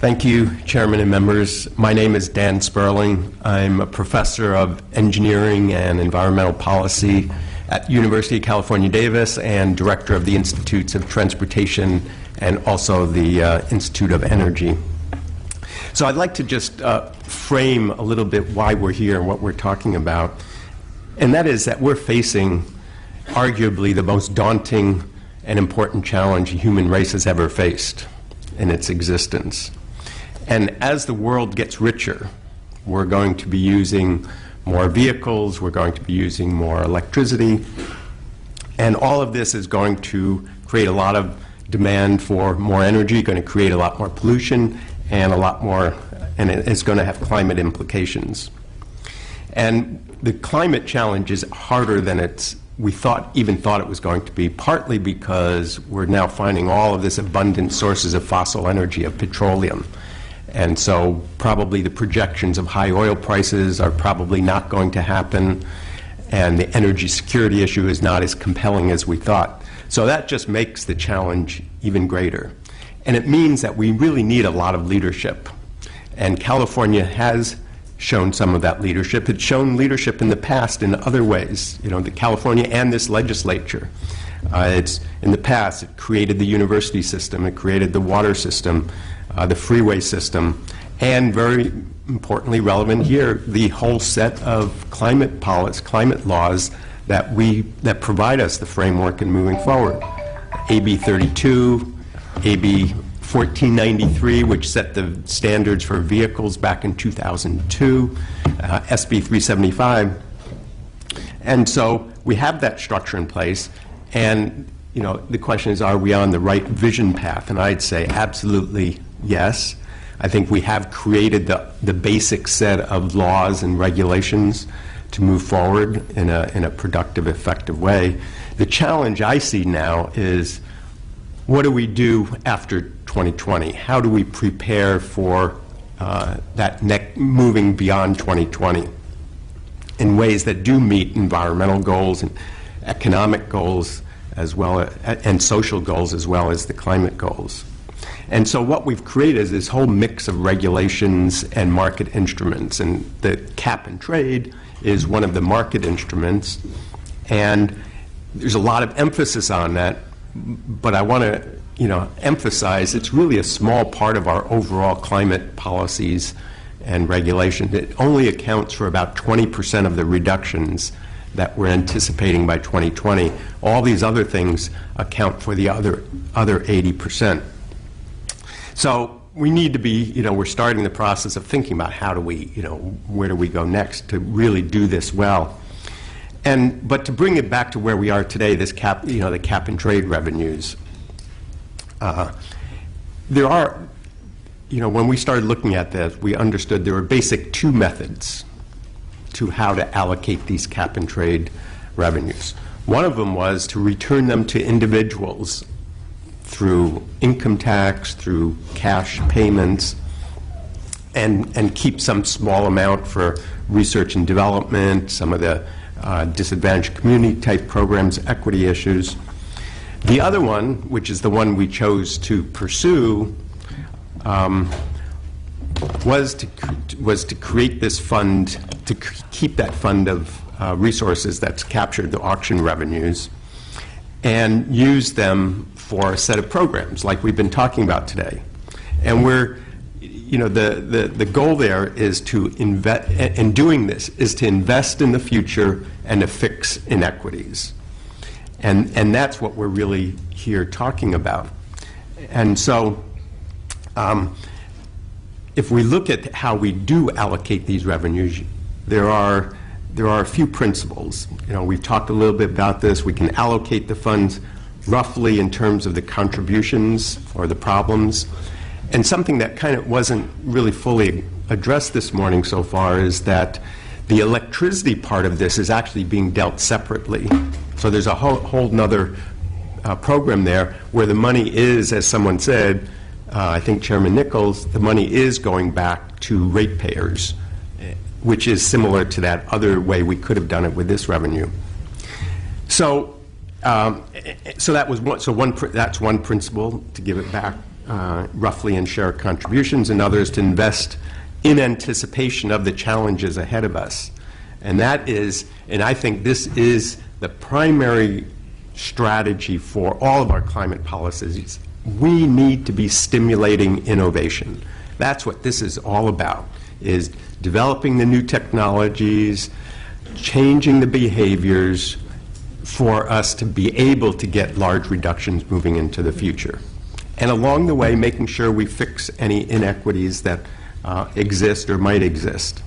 Thank you, Chairman and members. My name is Dan Sperling. I'm a professor of engineering and environmental policy at University of California, Davis, and director of the Institutes of Transportation and also the Institute of Energy. So I'd like to just frame a little bit why we're here and what we're talking about. And that is that we're facing arguably the most daunting and important challenge the human race has ever faced in its existence. And as the world gets richer, we're going to be using more vehicles, we're going to be using more electricity, and all of this is going to create a lot of demand for more energy, going to create a lot more pollution, and a lot more, and it's going to have climate implications. And the climate challenge is harder than we even thought it was going to be, partly because we're now finding all of this abundant sources of fossil energy, of petroleum. And so probably the projections of high oil prices are probably not going to happen, and the energy security issue is not as compelling as we thought. So that just makes the challenge even greater. And it means that we really need a lot of leadership. And California has shown some of that leadership. It's shown leadership in the past in other ways. You know, the California and this legislature. It's in the past, it created the university system, it created the water system, the freeway system, and very importantly relevant here, the whole set of climate policies, climate laws that provide us the framework in moving forward. AB 32, AB 1493, which set the standards for vehicles back in 2002, SB 375. And so we have that structure in place, and you know, the question is, are we on the right vision path? And I'd say absolutely yes. I think we have created the basic set of laws and regulations to move forward in a productive, effective way. The challenge I see now is, what do we do after 2020? How do we prepare for moving beyond 2020 in ways that do meet environmental goals and economic goals, as well and social goals, as well as the climate goals? And so what we've created is this whole mix of regulations and market instruments, and the cap and trade is one of the market instruments, and there's a lot of emphasis on that, but I want to emphasize it's really a small part of our overall climate policies and regulations. It only accounts for about 20% of the reductions that we're anticipating by 2020. All these other things account for the other 80%. So we need to be, we're starting the process of thinking about how do we, where do we go next to really do this well. But to bring it back to where we are today, this cap, the cap and trade revenues, there are, when we started looking at this, we understood there were basic two methods to how to allocate these cap and trade revenues. One of them was to return them to individuals through income tax, through cash payments, and keep some small amount for research and development, some of the disadvantaged community type programs, equity issues. The other one, which is the one we chose to pursue, was to create this fund, to keep that fund of resources that's captured the auction revenues and use them for a set of programs like we've been talking about today. And we're, the goal there is to invest, in doing this, is to invest in the future and to fix inequities. And that's what we're really here talking about. And so if we look at how we do allocate these revenues, there are a few principles. We've talked a little bit about this. We can allocate the funds roughly in terms of the contributions or the problems. And something that kind of wasn't really fully addressed this morning so far is that the electricity part of this is actually being dealt separately. So there's a whole nother program there where the money is, as someone said, I think Chairman Nichols, the money is going back to ratepayers, which is similar to that other way we could have done it with this revenue. So that was one. So that's one principle, to give it back roughly in share contributions, and others to invest in anticipation of the challenges ahead of us. And that is, and I think this is the primary strategy for all of our climate policies. We need to be stimulating innovation. That's what this is all about, is developing the new technologies, changing the behaviors for us to be able to get large reductions moving into the future. And along the way, making sure we fix any inequities that exist or might exist.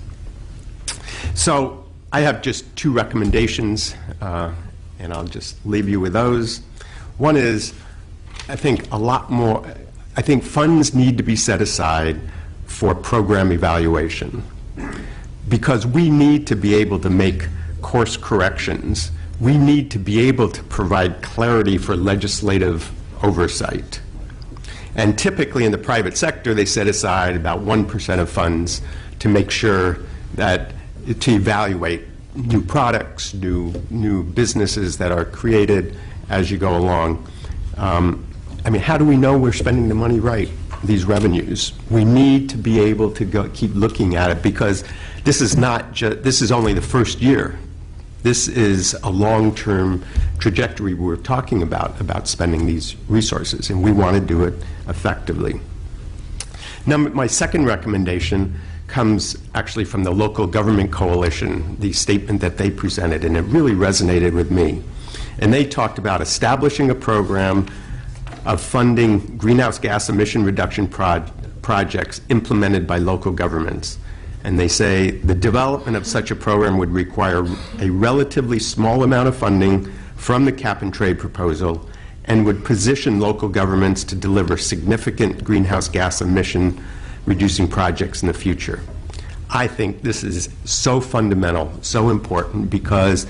So I have just two recommendations, and I'll just leave you with those. One is, I think funds need to be set aside for program evaluation, because we need to be able to make course corrections. We need to be able to provide clarity for legislative oversight. And typically in the private sector, they set aside about 1% of funds to make sure that, to evaluate new products, new businesses that are created as you go along. I mean, how do we know we're spending the money right, these revenues? We need to be able to keep looking at it, because this is not this is only the first year. This is a long-term trajectory we're talking about spending these resources, and we want to do it effectively. Now, my second recommendation comes actually from the Local Government Coalition, the statement that they presented, and it really resonated with me. And they talked about establishing a program of funding greenhouse gas emission reduction projects implemented by local governments. And they say the development of such a program would require a relatively small amount of funding from the cap and trade proposal, and would position local governments to deliver significant greenhouse gas emission reducing projects in the future. I think this is so fundamental, so important, because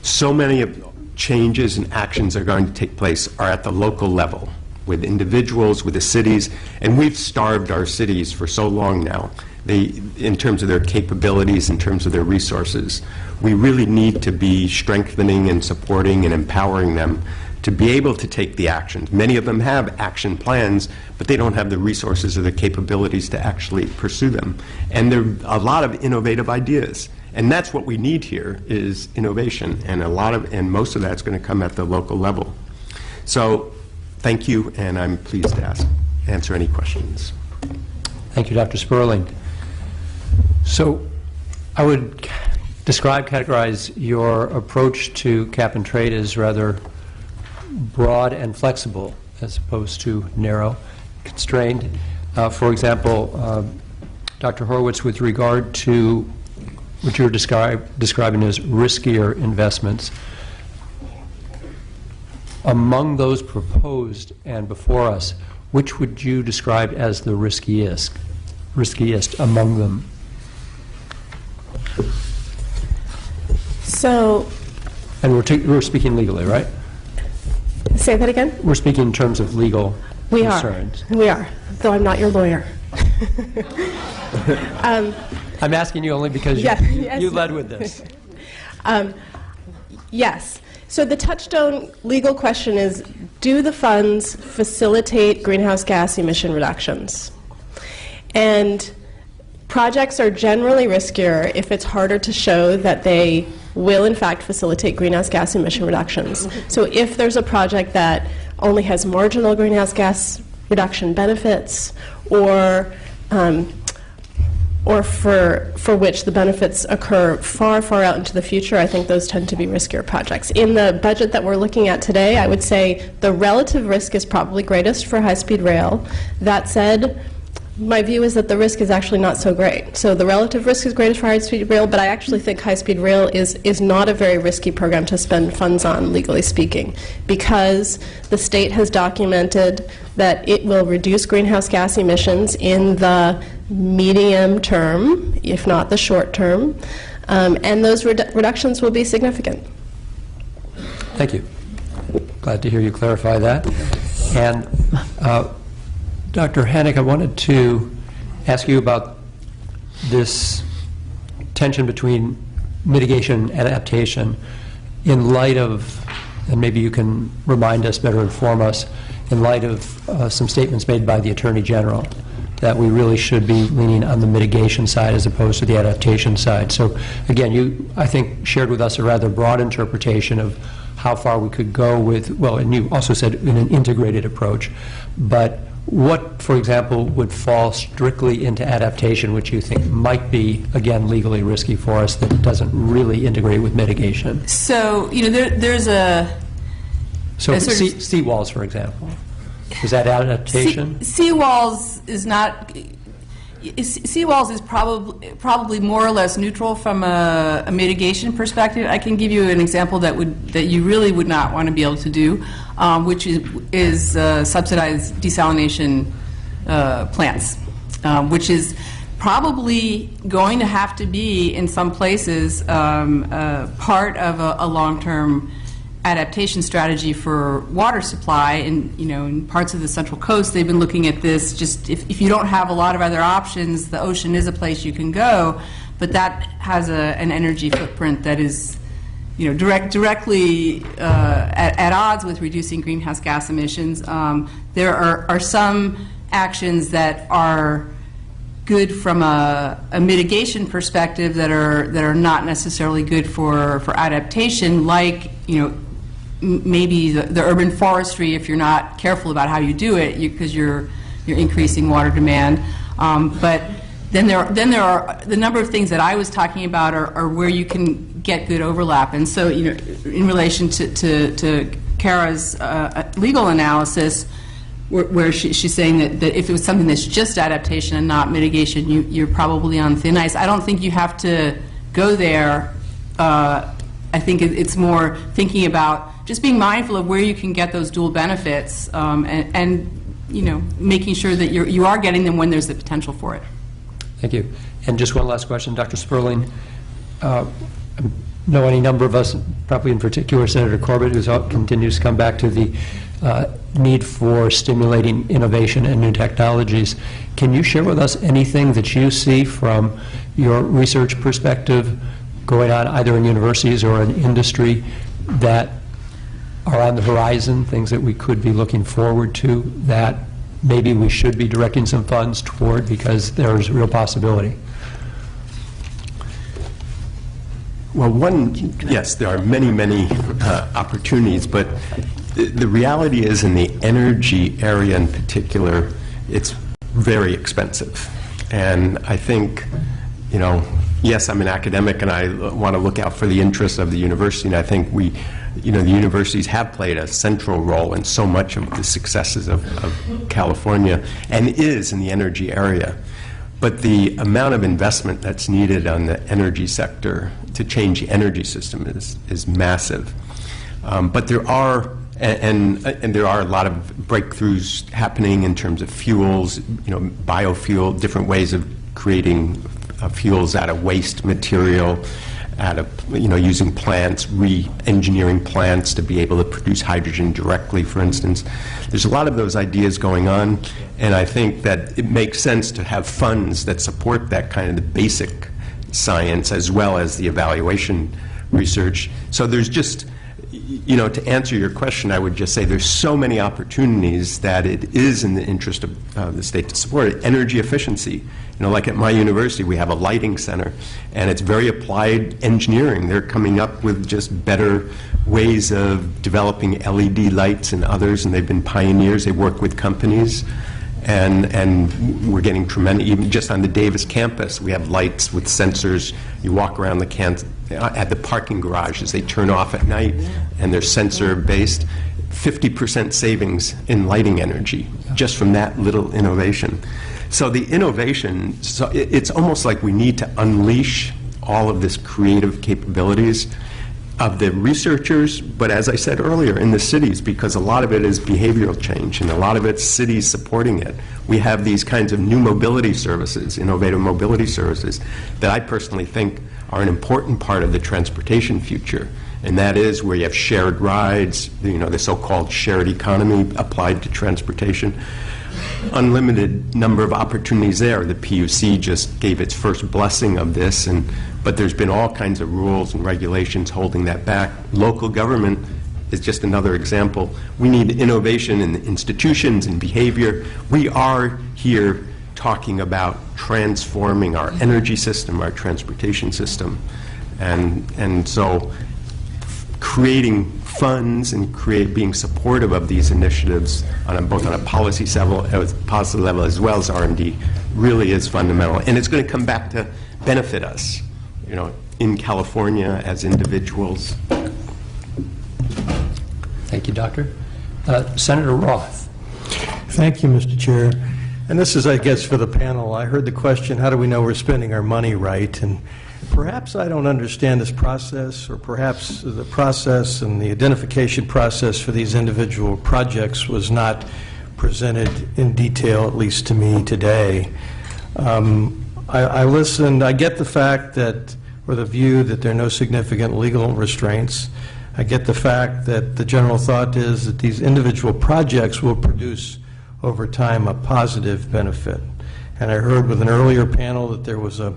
so many of changes and actions are going to take place are at the local level, with individuals, with the cities, and we've starved our cities for so long now. In terms of their capabilities, in terms of their resources, we really need to be strengthening and supporting and empowering them to be able to take the actions. Many of them have action plans, but they don't have the resources or the capabilities to actually pursue them. And there are a lot of innovative ideas. And that's what we need here, is innovation. And most of that's going to come at the local level. So thank you, and I'm pleased to answer any questions. Thank you, Dr. Sperling. So I would categorize your approach to cap and trade as rather broad and flexible, as opposed to narrow, constrained. For example, Dr. Horowitz, with regard to what you're describing as riskier investments, among those proposed and before us, which would you describe as the riskiest among them? So, and we're speaking legally, right? Say that again? We're speaking in terms of legal concerns. We are, though I'm not your lawyer. I'm asking you only because you led with this. Yes. So the touchstone legal question is, do the funds facilitate greenhouse gas emission reductions? And projects are generally riskier if it's harder to show that they will in fact facilitate greenhouse gas emission reductions. So if there's a project that only has marginal greenhouse gas reduction benefits, or for which the benefits occur far, far out into the future, I think those tend to be riskier projects. In the budget that we're looking at today, I would say the relative risk is probably greatest for high-speed rail. That said, my view is that the risk is actually not so great. So the relative risk is greatest for high-speed rail, but I actually think high-speed rail is not a very risky program to spend funds on, legally speaking, because the state has documented that it will reduce greenhouse gas emissions in the medium term, if not the short term, and those reductions will be significant. Thank you. Glad to hear you clarify that. And Dr. Hannick, I wanted to ask you about this tension between mitigation and adaptation in light of, and maybe you can remind us, better inform us, in light of some statements made by the Attorney General, that we really should be leaning on the mitigation side as opposed to the adaptation side. So again, you, I think, shared with us a rather broad interpretation of how far we could go with, well, and you also said in an integrated approach, but what, for example, would fall strictly into adaptation, which you think might be, again, legally risky for us, that doesn't really integrate with mitigation? So, there's a... So seawalls, for example. Is that adaptation? Seawalls is not... Seawalls is probably more or less neutral from a mitigation perspective. I can give you an example that you really would not want to be able to do, which is subsidized desalination plants, which is probably going to have to be in some places part of a long-term adaptation strategy for water supply. And in parts of the Central Coast, they've been looking at this. Just if you don't have a lot of other options, the ocean is a place you can go, but that has an energy footprint that is directly at odds with reducing greenhouse gas emissions. There are some actions that are good from a mitigation perspective that are not necessarily good for adaptation, like maybe the urban forestry, if you're not careful about how you do it, because you're increasing water demand. But then there are the number of things that I was talking about are where you can get good overlap. And so in relation to Kara's legal analysis, where she's saying that if it was something that's just adaptation and not mitigation, you're probably on thin ice. I don't think you have to go there. I think it's more thinking about just being mindful of where you can get those dual benefits, and making sure that you are getting them when there's the potential for it. Thank you. And just one last question, Dr. Sperling. I know any number of us, probably in particular Senator Corbett, who continues to come back to the need for stimulating innovation and new technologies. Can you share with us anything that you see from your research perspective going on either in universities or in industry that are on the horizon, things that we could be looking forward to that maybe we should be directing some funds toward because there's real possibility? Well, yes, there are many opportunities, but the reality is in the energy area in particular, it's very expensive. And I think, yes, I'm an academic and I want to look out for the interests of the university, and I think the universities have played a central role in so much of the successes of California and is in the energy area. But the amount of investment that's needed on the energy sector to change the energy system is massive. But there are, and there are a lot of breakthroughs happening in terms of fuels, biofuel, different ways of creating fuels out of waste material, out of using plants, re-engineering plants to be able to produce hydrogen directly, for instance. There's a lot of those ideas going on, and I think that it makes sense to have funds that support that kind of the basic science as well as the evaluation research. So there's just, to answer your question, I would just say there's so many opportunities that it is in the interest of the state to support it. Energy efficiency. Like at my university, we have a lighting center, and it's very applied engineering. They're coming up with just better ways of developing LED lights and others, and they've been pioneers. They work with companies, and we're getting tremendous, even just on the Davis campus, we have lights with sensors. You walk around at the parking garages, they turn off at night, and they're sensor-based. 50% savings in lighting energy, just from that little innovation. So the innovation, it's almost like we need to unleash all of this creative capabilities of the researchers, but as I said earlier, in the cities, because a lot of it is behavioral change, and a lot of it's cities supporting it. We have these kinds of new mobility services, innovative mobility services, that I personally think are an important part of the transportation future. And that is where you have shared rides, the so-called shared economy applied to transportation. Unlimited number of opportunities there. The PUC just gave its first blessing of this, but there's been all kinds of rules and regulations holding that back. Local government is just another example. We need innovation in institutions and behavior. We are here talking about transforming our energy system, our transportation system. And so creating funds and being supportive of these initiatives both on a policy level as well as R&D really is fundamental. And it's going to come back to benefit us, in California as individuals. Thank you, Doctor. Senator Roth. Thank you, Mr. Chair. And this is, I guess, for the panel. I heard the question, how do we know we're spending our money right? And perhaps I don't understand this process, or perhaps the process and the identification process for these individual projects was not presented in detail, at least to me today. I listened. I get the fact that, or the view that there are no significant legal restraints. I get the fact that the general thought is that these individual projects will produce over time a positive benefit. And I heard with an earlier panel that there was a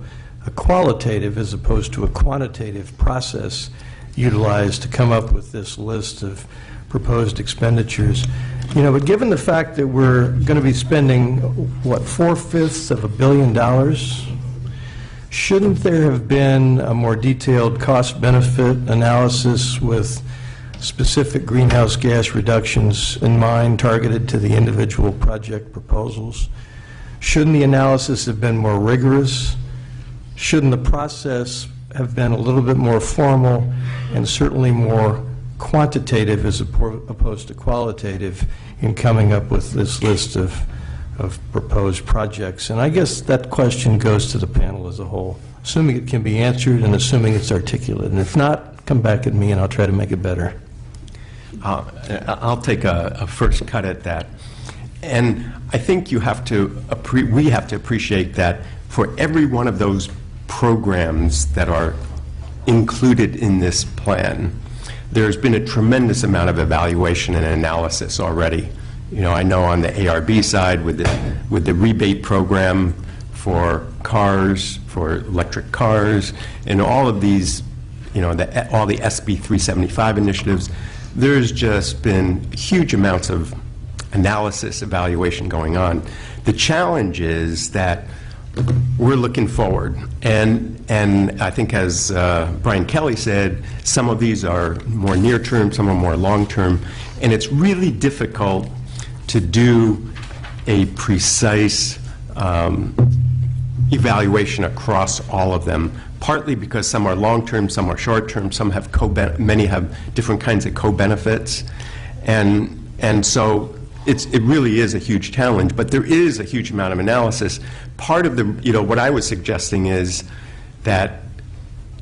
qualitative as opposed to a quantitative process utilized to come up with this list of proposed expenditures. But given the fact that we're going to be spending, what, 4/5 of $1 billion, shouldn't there have been a more detailed cost-benefit analysis with specific greenhouse gas reductions in mind targeted to the individual project proposals? Shouldn't the analysis have been more rigorous? Shouldn't the process have been a little bit more formal and certainly more quantitative as opposed to qualitative in coming up with this list of proposed projects? And I guess that question goes to the panel as a whole, assuming it can be answered and assuming it's articulate. And if not, come back at me and I'll try to make it better. I'll take a first cut at that. And I think we have to appreciate that for every one of those programs that are included in this plan, there's been a tremendous amount of evaluation and analysis already. I know on the ARB side with the rebate program for cars, for electric cars, and all of these, all the SB 375 initiatives, there's just been huge amounts of analysis, evaluation going on. The challenge is that we're looking forward, and I think as Brian Kelly said, some of these are more near-term, some are more long-term, and it's really difficult to do a precise evaluation across all of them, partly because some are long-term, some are short-term, some have many have different kinds of co-benefits, and so it really is a huge challenge, but there is a huge amount of analysis. Part of the, what I was suggesting is that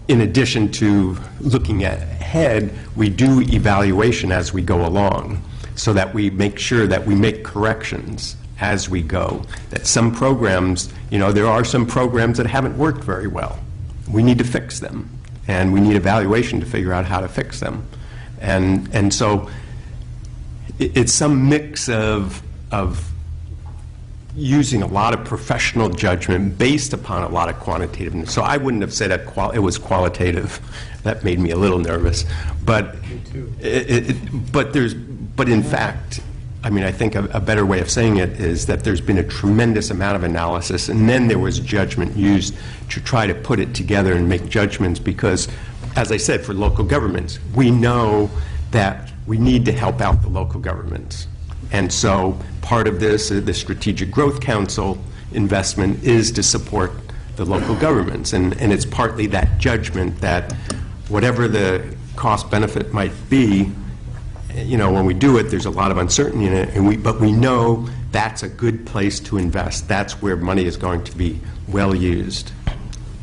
in addition to looking ahead, we do evaluation as we go along so that we make sure that we make corrections as we go. That some programs, there are some programs that haven't worked very well. We need to fix them, and we need evaluation to figure out how to fix them. And so it's some mix of using a lot of professional judgment based upon a lot of quantitativeness. So I wouldn't have said it was qualitative. That made me a little nervous. But but in fact, I think a better way of saying it is that there's been a tremendous amount of analysis, and then there was judgment used to try to put it together and make judgments because, as I said, for local governments, we know that we need to help out the local governments. And so part of this, the Strategic Growth Council investment is to support the local governments. And it's partly that judgment that whatever the cost benefit might be, when we do it, there's a lot of uncertainty in it, but we know that's a good place to invest. That's where money is going to be well used.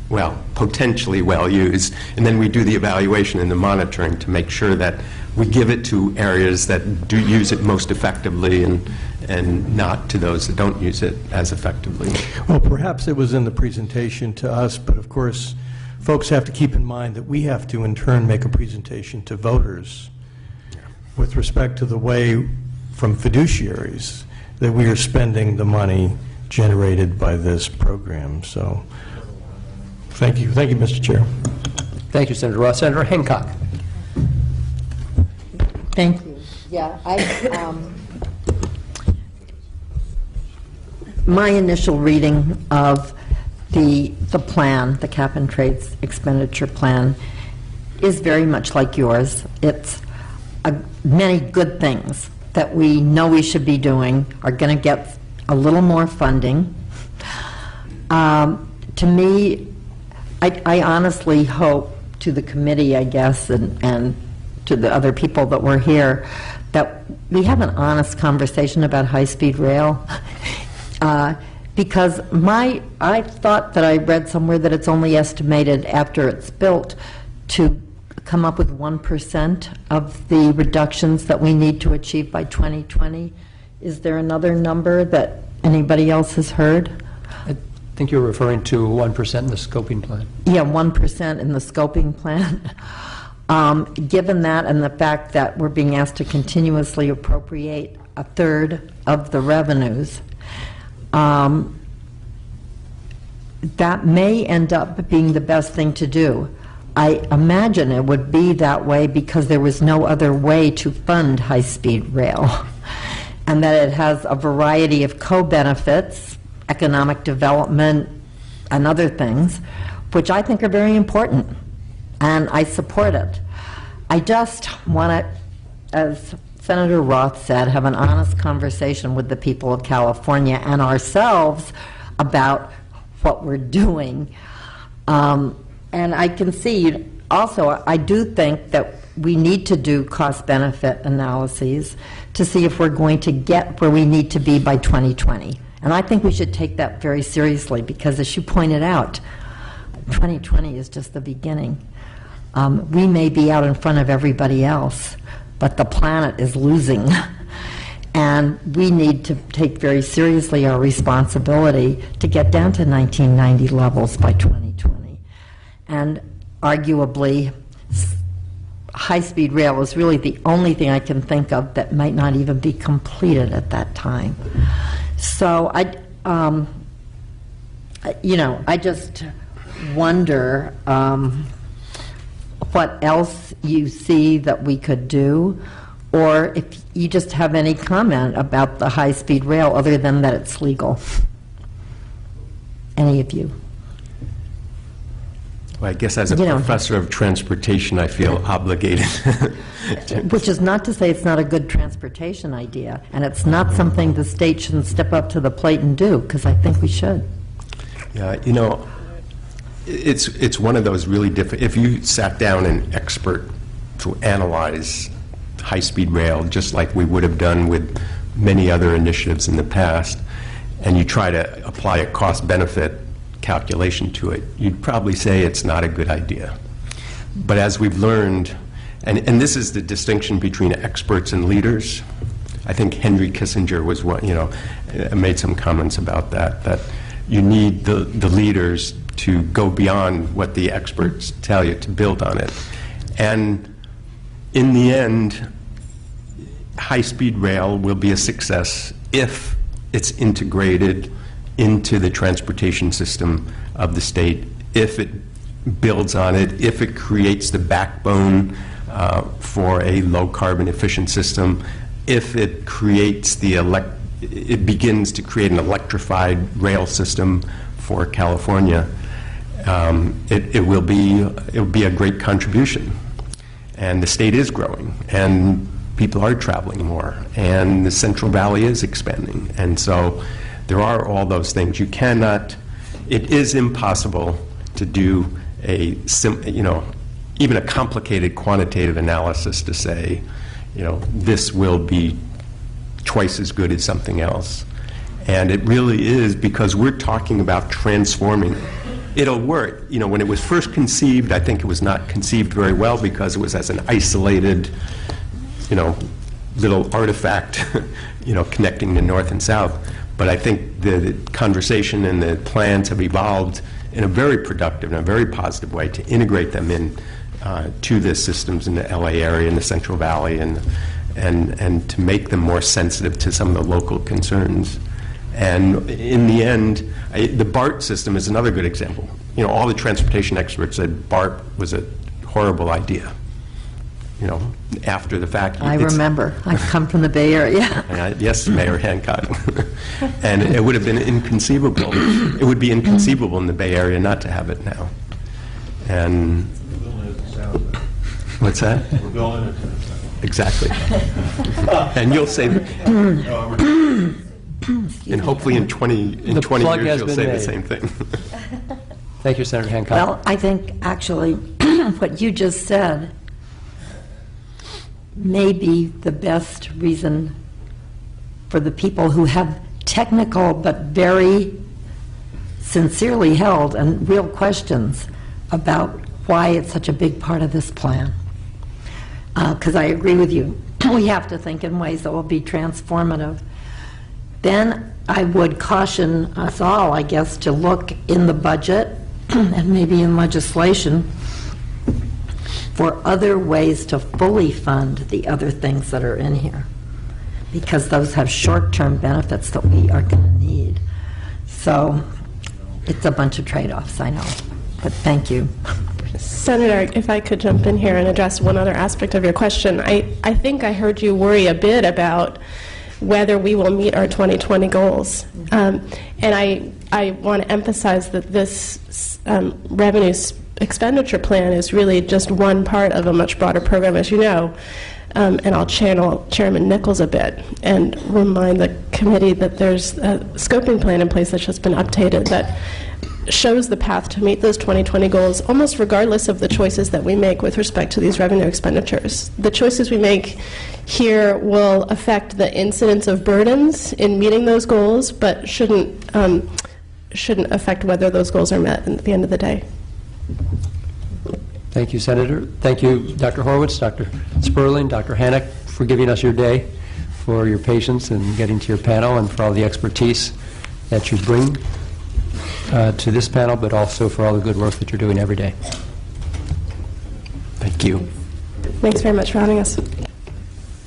Well, potentially well used. And then we do the evaluation and the monitoring to make sure that we give it to areas that do use it most effectively and not to those that don't use it as effectively. Well, perhaps it was in the presentation to us, but of course, folks have to keep in mind that we have to in turn make a presentation to voters with respect to the way, from fiduciaries, that we are spending the money generated by this program. So, thank you. Thank you, Mr. Chair. Thank you, Senator Roth. Senator Hancock. Thank you. Yeah, my initial reading of the plan, the cap and trades expenditure plan, is very much like yours. It's many good things that we know we should be doing are going to get a little more funding. To me, I honestly hope, to the committee, I guess, and to the other people that were here, that we have an honest conversation about high-speed rail. Because I thought that I read somewhere that it's only estimated after it's built to come up with 1% of the reductions that we need to achieve by 2020. Is there another number that anybody else has heard? I think you're referring to 1% in the scoping plan. Yeah, 1% in the scoping plan. Given that and the fact that we're being asked to continuously appropriate a third of the revenues, that may end up being the best thing to do. I imagine it would be that way because there was no other way to fund high-speed rail, and that it has a variety of co-benefits, economic development, and other things, which I think are very important, and I support it. I just want to, as Senator Roth said, have an honest conversation with the people of California and ourselves about what we're doing. And I can see also, I do think that we need to do cost-benefit analyses to see if we're going to get where we need to be by 2020. And I think we should take that very seriously because, as you pointed out, 2020 is just the beginning. We may be out in front of everybody else, but the planet is losing. And we need to take very seriously our responsibility to get down to 1990 levels by 2020. And arguably, high-speed rail is really the only thing I can think of that might not even be completed at that time. So I just wonder what else you see that we could do, or if you just have any comment about the high-speed rail other than that it's legal. Any of you? Well, I guess as a professor of transportation, I feel obligated. Which is not to say it's not a good transportation idea, and it's not something the state shouldn't step up to the plate and do, because I think we should. Yeah, it's one of those really different. If you sat down an expert to analyze high-speed rail, just like we would have done with many other initiatives in the past, and you try to apply a cost-benefit calculation to it, you'd probably say it's not a good idea. But as we've learned, and this is the distinction between experts and leaders. I think Henry Kissinger was one, made some comments about that you need the leaders to go beyond what the experts tell you to build on it. And in the end, high-speed rail will be a success if it's integrated into the transportation system of the state, if it builds on it, if it creates the backbone for a low-carbon efficient system, if it creates it begins to create an electrified rail system for California, it will be a great contribution. And the state is growing, and people are traveling more, and the Central Valley is expanding, and so there are all those things. It is impossible to do even a complicated quantitative analysis to say, this will be twice as good as something else. And it really is because we're talking about transforming. It'll work. When it was first conceived, I think it was not conceived very well because it was as an isolated, little artifact, connecting the North and South. But I think the conversation and the plans have evolved in a very productive and a very positive way to integrate them in to the systems in the LA area and the Central Valley and to make them more sensitive to some of the local concerns. And in the end, the BART system is another good example. All the transportation experts said BART was a horrible idea. after the fact. I It's- remember. I come from the Bay Area. Yes, Mayor Hancock. And it would have been inconceivable. It would be inconceivable in the Bay Area not to have it now. And what's that? We're going Exactly. And you'll say, and hopefully in 20 The 20 plug years has you'll been say the made. same thing. Thank you, Senator Hancock. Well, I think actually what you just said may be the best reason for the people who have technical but very sincerely held and real questions about why it's such a big part of this plan. Because I agree with you. We have to think in ways that will be transformative. Then I would caution us all, I guess, to look in the budget and maybe in legislation for other ways to fully fund the other things that are in here, because those have short-term benefits that we are going to need. So it's a bunch of trade-offs, I know, but thank you. Senator, if I could jump in here and address one other aspect of your question. I think I heard you worry a bit about whether we will meet our 2020 goals. And I want to emphasize that this revenue expenditure plan is really just one part of a much broader program, as you know. And I'll channel Chairman Nichols a bit and remind the committee that there's a scoping plan in place that's just been updated that shows the path to meet those 2020 goals, almost regardless of the choices that we make with respect to these revenue expenditures. The choices we make here will affect the incidence of burdens in meeting those goals, but shouldn't affect whether those goals are met at the end of the day. Thank you, Senator. Thank you, Dr. Horowitz, Dr. Sperling, Dr. Hannock, for giving us your day, for your patience in getting to your panel, and for all the expertise that you bring to this panel, but also for all the good work that you're doing every day. Thank you. Thanks very much for having us.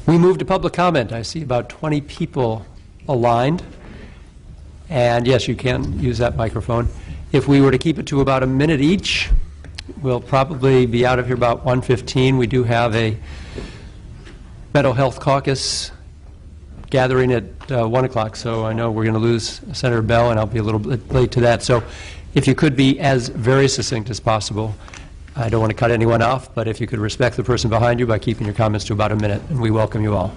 We move to public comment. I see about 20 people aligned. And yes, you can use that microphone. If we were to keep it to about a minute each, we'll probably be out of here about 1:15. We do have a mental health caucus gathering at 1 o'clock, so I know we're going to lose Senator Bell, and I'll be a little bit late to that. So if you could be as very succinct as possible. I don't want to cut anyone off, but if you could respect the person behind you by keeping your comments to about a minute, and we welcome you all.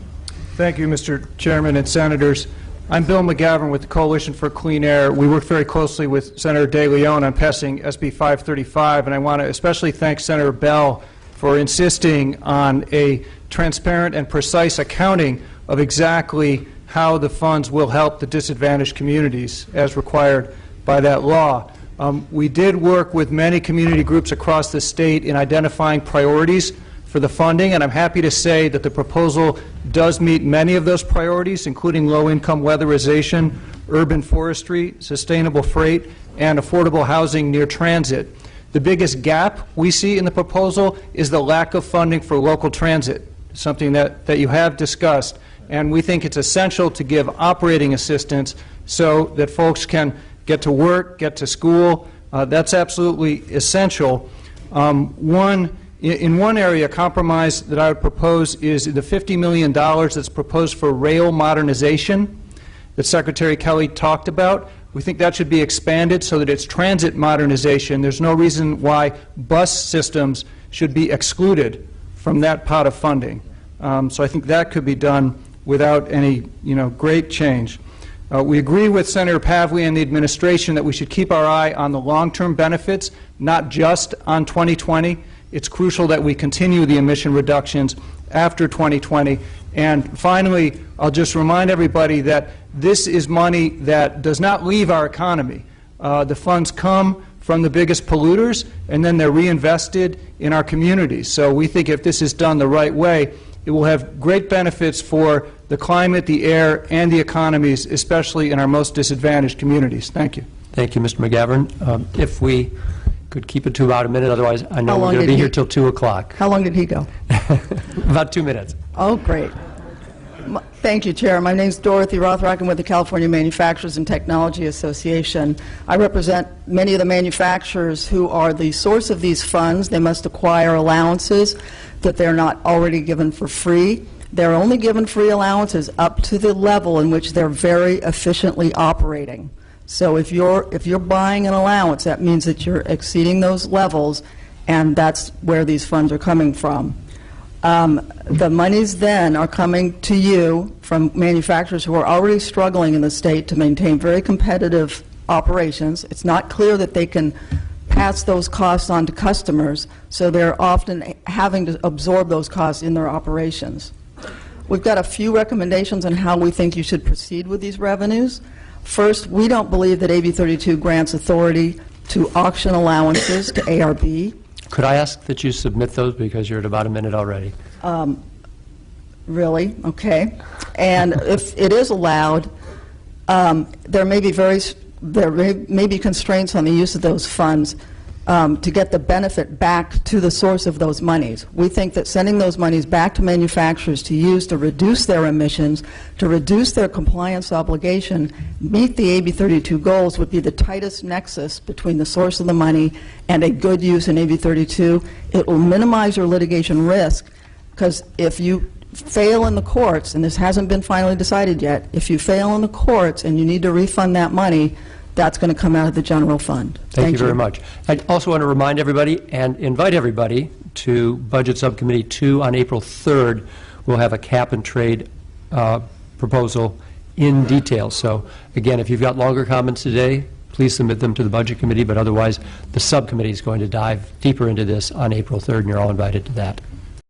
Thank you, Mr. Chairman and Senators. I'm Bill McGavin with the Coalition for Clean Air. We worked very closely with Senator De Leon on passing SB 535, and I want to especially thank Senator Bell for insisting on a transparent and precise accounting of exactly how the funds will help the disadvantaged communities as required by that law. We did work with many community groups across the state in identifying priorities for the funding, and I'm happy to say that the proposal does meet many of those priorities, including low-income weatherization, urban forestry, sustainable freight, and affordable housing near transit. The biggest gap we see in the proposal is the lack of funding for local transit, something that you have discussed, and we think it's essential to give operating assistance so that folks can get to work, get to school. That's absolutely essential. In one area, compromise that I would propose is the $50 million that's proposed for rail modernization that Secretary Kelly talked about. We think that should be expanded so that it's transit modernization. There's no reason why bus systems should be excluded from that pot of funding. So I think that could be done without any, great change. We agree with Senator Pavley and the administration that we should keep our eye on the long-term benefits, not just on 2020. It's crucial that we continue the emission reductions after 2020. And finally, I'll just remind everybody that this is money that does not leave our economy. The funds come from the biggest polluters, and then they're reinvested in our communities. So we think if this is done the right way, it will have great benefits for the climate, the air, and the economies, especially in our most disadvantaged communities. Thank you. Thank you, Mr. McGavin. If we could keep it to about a minute, otherwise I know How we're long going to did be he- here till 2 o'clock. How long did he go? About 2 minutes. Oh, great. Thank you, Chair. My name is Dorothy Rothrock. I'm with the California Manufacturers and Technology Association. I represent many of the manufacturers who are the source of these funds. They must acquire allowances. that they're not already given for free. They're only given free allowances up to the level in which they're very efficiently operating. So if you're buying an allowance, that means that you're exceeding those levels, and that's where these funds are coming from. The monies then are coming to you from manufacturers who are already struggling in the state to maintain very competitive operations. It's not clear that they can pass those costs on to customers, so they're often having to absorb those costs in their operations. We've got a few recommendations on how we think you should proceed with these revenues. First, we don't believe that AB 32 grants authority to auction allowances to ARB. Could I ask that you submit those, because you're at about a minute already? Really? Okay. And if it is allowed, there may be constraints on the use of those funds to get the benefit back to the source of those monies. We think that sending those monies back to manufacturers to use to reduce their emissions, to reduce their compliance obligation, meet the AB 32 goals would be the tightest nexus between the source of the money and a good use in AB 32. It will minimize your litigation risk, because if you fail in the courts, and this hasn't been finally decided yet, if you fail in the courts and you need to refund that money, that's going to come out of the general fund. Thank you very much. I also want to remind everybody and invite everybody to Budget Subcommittee 2 on April 3rd. We'll have a cap and trade proposal in detail. So again, if you've got longer comments today, please submit them to the Budget Committee, but otherwise the subcommittee is going to dive deeper into this on April 3rd, and you're all invited to that.